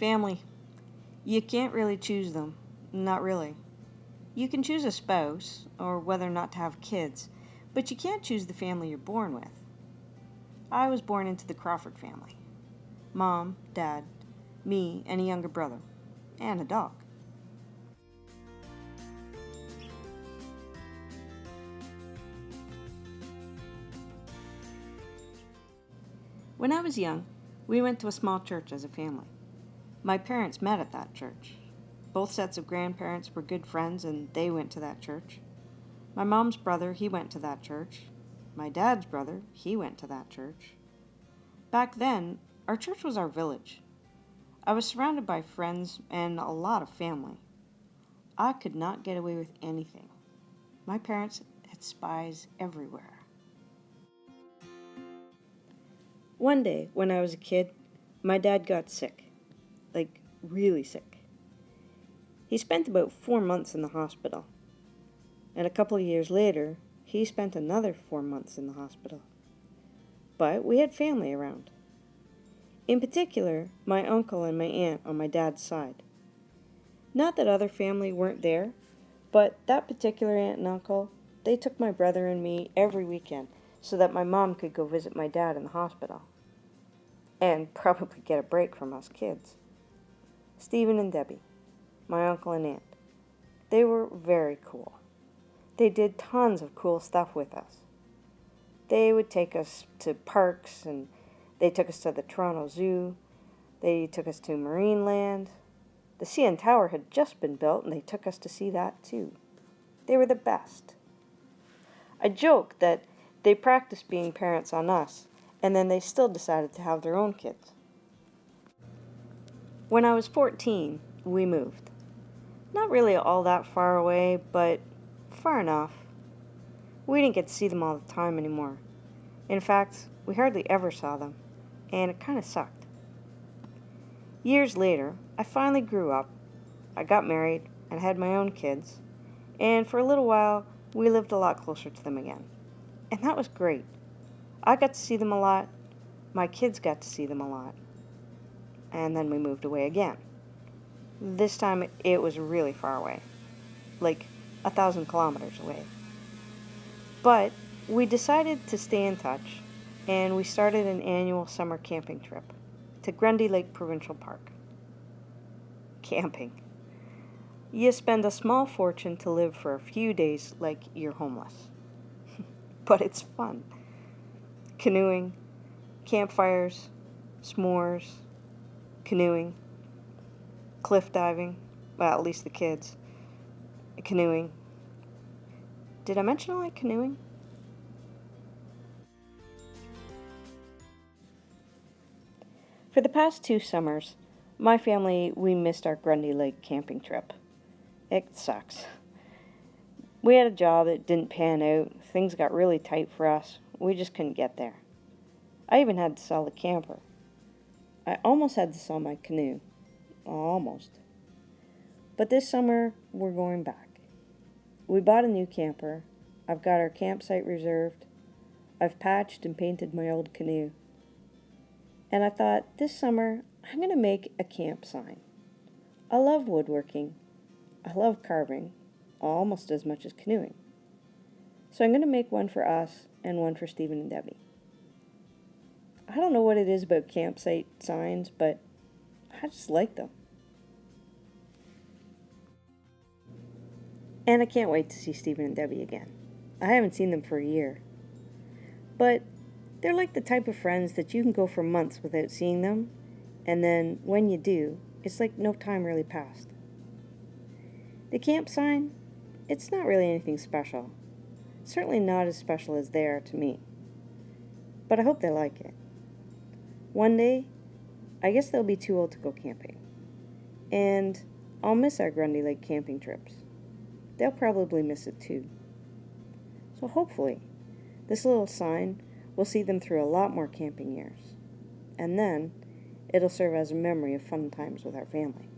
Family. You can't really choose them. Not really. You can choose a spouse, or whether or not to have kids, but you can't choose the family you're born with. I was born into the Crawford family. Mom, Dad, me, and a younger brother, and a dog. When I was young, we went to a small church as a family. My parents met at that church. Both sets of grandparents were good friends and they went to that church. My mom's brother, he went to that church. My dad's brother, he went to that church. Back then, our church was our village. I was surrounded by friends and a lot of family. I could not get away with anything. My parents had spies everywhere. One day, when I was a kid, my dad got sick. Like, really sick. He spent about 4 months in the hospital. And a couple of years later, he spent another 4 months in the hospital. But we had family around. In particular, my uncle and my aunt on my dad's side. Not that other family weren't there, but that particular aunt and uncle, they took my brother and me every weekend so that my mom could go visit my dad in the hospital. And probably get a break from us kids. Stephen and Debbie, my uncle and aunt, they were very cool. They did tons of cool stuff with us. They would take us to parks, and they took us to the Toronto Zoo. They took us to Marineland. The CN Tower had just been built, and they took us to see that too. They were the best. I joke that they practiced being parents on us, and then they still decided to have their own kids. When I was 14, we moved. Not really all that far away, but far enough. We didn't get to see them all the time anymore. In fact, we hardly ever saw them, and it kind of sucked. Years later, I finally grew up. I got married and had my own kids, and for a little while, we lived a lot closer to them again. And that was great. I got to see them a lot. My kids got to see them a lot. And then we moved away again. This time it was really far away. Like 1,000 kilometers away. But we decided to stay in touch, and we started an annual summer camping trip to Grundy Lake Provincial Park. Camping. You spend a small fortune to live for a few days like you're homeless. But it's fun. Canoeing, campfires, s'mores, canoeing, cliff diving, well, at least the kids, canoeing. Did I mention I like canoeing? For the past 2 summers, my family, we missed our Grundy Lake camping trip. It sucks. We had a job that didn't pan out, things got really tight for us, we just couldn't get there. I even had to sell the camper. I almost had to sell my canoe. Almost. But this summer, we're going back. We bought a new camper. I've got our campsite reserved. I've patched and painted my old canoe. And I thought, this summer, I'm going to make a camp sign. I love woodworking. I love carving, almost as much as canoeing. So I'm going to make one for us and one for Stephen and Debbie. I don't know what it is about campsite signs, but I just like them. And I can't wait to see Stephen and Debbie again. I haven't seen them for a year. But they're like the type of friends that you can go for months without seeing them, and then when you do, it's like no time really passed. The camp sign, it's not really anything special. Certainly not as special as they are to me. But I hope they like it. One day, I guess they'll be too old to go camping. And I'll miss our Grundy Lake camping trips. They'll probably miss it too. So hopefully, this little sign will see them through a lot more camping years. And then, it'll serve as a memory of fun times with our family.